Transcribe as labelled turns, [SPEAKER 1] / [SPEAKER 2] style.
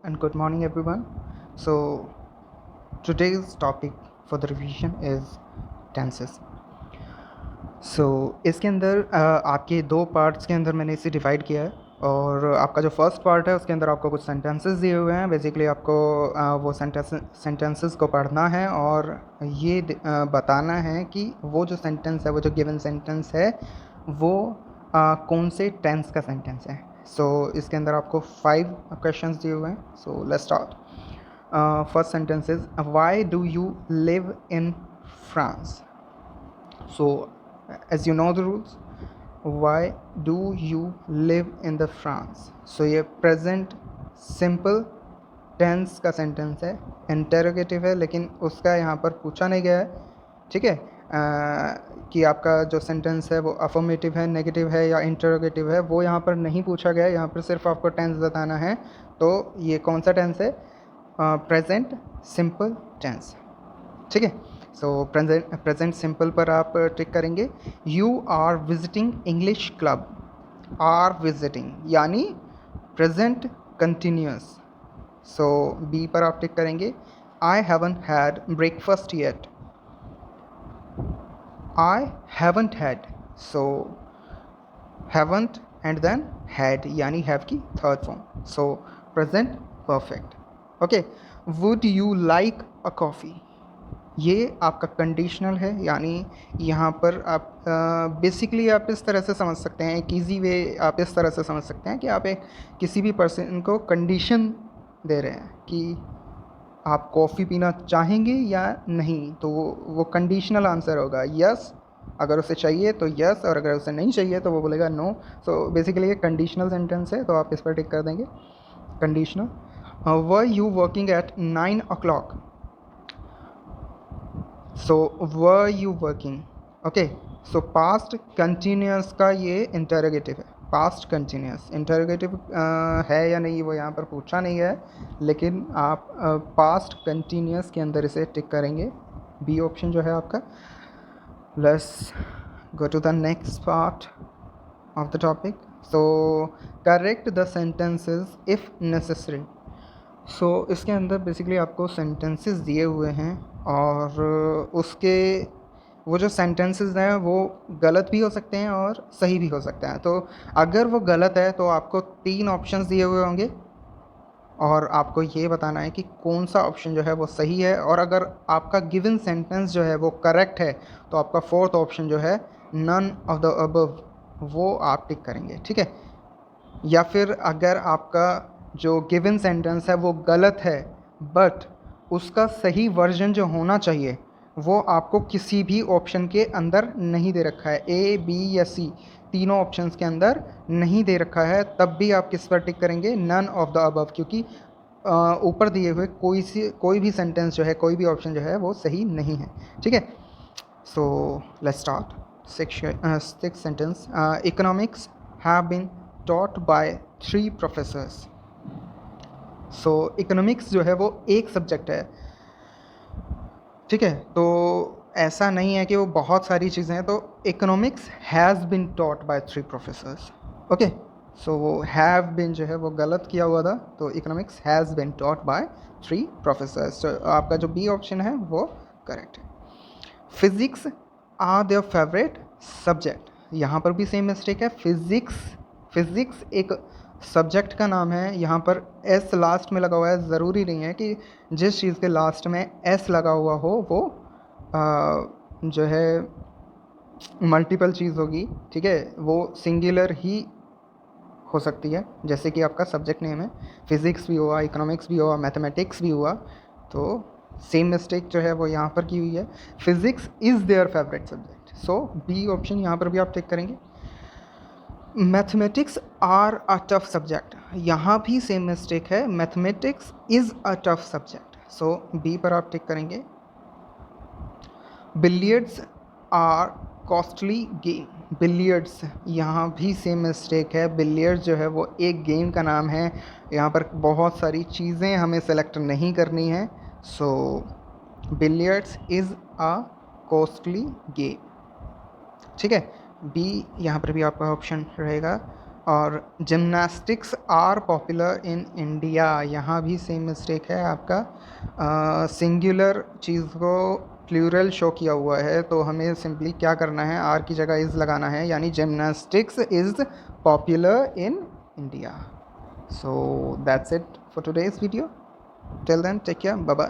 [SPEAKER 1] and good morning everyone. So today's topic for the revision is tenses. इसके अंदर आपके दो पार्ट्स के अंदर मैंने इसे डिवाइड किया है और आपका जो फर्स्ट पार्ट है उसके अंदर आपको कुछ सेंटेंसेस दिए हुए हैं। बेसिकली आपको वो सेंटेंसेस को पढ़ना है और ये बताना है कि वो जो सेंटेंस है, वो जो गिवन सेंटेंस है, वो कौन से टेंस का सेंटेंस है। इसके अंदर आपको 5 क्वेश्चंस दिए हुए हैं। Let's start. First sentence is why do you live in France. As you know the rules, why do you live in the France? ये प्रेजेंट सिंपल टेंस का सेंटेंस है, इंटरोगेटिव है, लेकिन उसका यहाँ पर पूछा नहीं गया है। ठीक है, कि आपका जो सेंटेंस है वो अफर्मेटिव है, नेगेटिव है या इंटरोगेटिव है, वो यहाँ पर नहीं पूछा गया है। यहाँ पर सिर्फ आपको टेंस बताना है। तो ये कौन सा टेंस है? Present simple tense. ठीक है, प्रेजेंट सिंपल पर आप टिक करेंगे। You are visiting English club. Are visiting यानी प्रेजेंट कंटिन्यूस। बी पर आप टिक करेंगे। I haven't had breakfast yet. I haven't had, haven't and then had यानी हैव की third form. Present perfect. Okay, would you like a coffee? ये आपका conditional है, यानी यहाँ पर आप बेसिकली आप इस तरह से समझ सकते हैं, एक ईजी वे आप इस तरह से समझ सकते हैं कि आप एक किसी भी पर्सन को कंडीशन दे रहे हैं कि आप कॉफ़ी पीना चाहेंगे या नहीं। तो वो कंडीशनल आंसर होगा यस, अगर उसे चाहिए तो यस, और अगर उसे नहीं चाहिए तो वो बोलेगा नो। बेसिकली ये कंडीशनल सेंटेंस है, तो आप इस पर टिक कर देंगे conditional. Were you working at 9 o'clock? Were you working. Okay, past continuous का ये इंटरोगेटिव है। पास्ट कंटिन्यूस इंटरोगेटिव है या नहीं वो यहाँ पर पूछा नहीं है, लेकिन आप पास्ट कंटिन्यूस के अंदर इसे टिक करेंगे। बी ऑप्शन जो है आपका। Let's go to the next part of the topic. Correct the sentences if necessary. इसके अंदर बेसिकली आपको सेंटेंसेस दिए हुए हैं और उसके वो जो सेंटेंसेस हैं वो गलत भी हो सकते हैं और सही भी हो सकते हैं। तो अगर वो गलत है तो आपको 3 ऑप्शंस दिए हुए होंगे और आपको ये बताना है कि कौन सा ऑप्शन जो है वो सही है। और अगर आपका गिवन सेंटेंस जो है वो करेक्ट है तो आपका 4th ऑप्शन जो है नन ऑफ द अबव, वो आप टिक करेंगे। ठीक है, या फिर अगर आपका जो गिवन सेंटेंस है वो गलत है बट उसका सही वर्जन जो होना चाहिए वो आपको किसी भी ऑप्शन के अंदर नहीं दे रखा है, ए बी या सी, तीनों ऑप्शंस के अंदर नहीं दे रखा है, तब भी आप किस पर टिक करेंगे? नन ऑफ द अबव, क्योंकि ऊपर दिए हुए कोई भी सेंटेंस जो है, कोई भी ऑप्शन जो है वो सही नहीं है। ठीक है, let's start. Six sentence. Economics have been taught by 3 professors। Economics जो है वो एक सब्जेक्ट है। ठीक है, तो ऐसा नहीं है कि वो बहुत सारी चीज़ें हैं। तो economics has been taught by 3 professors. Okay, वो हैव बिन जो है वो गलत किया हुआ था, तो economics has been taught by 3 professors. आपका जो बी ऑप्शन है वो करेक्ट है। Physics are their favourite subject. यहाँ पर भी सेम मिस्टेक है। फिज़िक्स एक सब्जेक्ट का नाम है, यहाँ पर एस लास्ट में लगा हुआ है। ज़रूरी नहीं है कि जिस चीज़ के लास्ट में एस लगा हुआ हो वो जो है मल्टीपल चीज़ होगी। ठीक है, वो सिंगुलर ही हो सकती है, जैसे कि आपका सब्जेक्ट नेम है। फिज़िक्स भी हुआ, इकोनॉमिक्स भी हुआ, मैथमेटिक्स भी हुआ, तो सेम मिस्टेक जो है वो यहाँ पर की हुई है। Physics is their favourite subject. B option यहाँ पर भी आप टिक करेंगे। Mathematics are a tough subject, यहाँ भी सेम मिस्टेक है। Mathematics is a tough subject. B पर आप टिक करेंगे। Billiards are costly game. Billiards, यहाँ भी सेम मिस्टेक है। बिलियर्ड्स जो है वो एक गेम का नाम है। यहाँ पर बहुत सारी चीज़ें हमें सेलेक्ट नहीं करनी है। Billiards is a costly game. ठीक है, बी यहाँ पर भी आपका ऑप्शन रहेगा। और gymnastics are popular in India, यहाँ भी सेम मिस्टेक है आपका, सिंगुलर चीज़ को प्लूरल शो किया हुआ है, तो हमें सिंपली क्या करना है, आर की जगह इज़ लगाना है, यानी gymnastics is popular in India. So that's it for today's video. Till then, take care. Bye bye.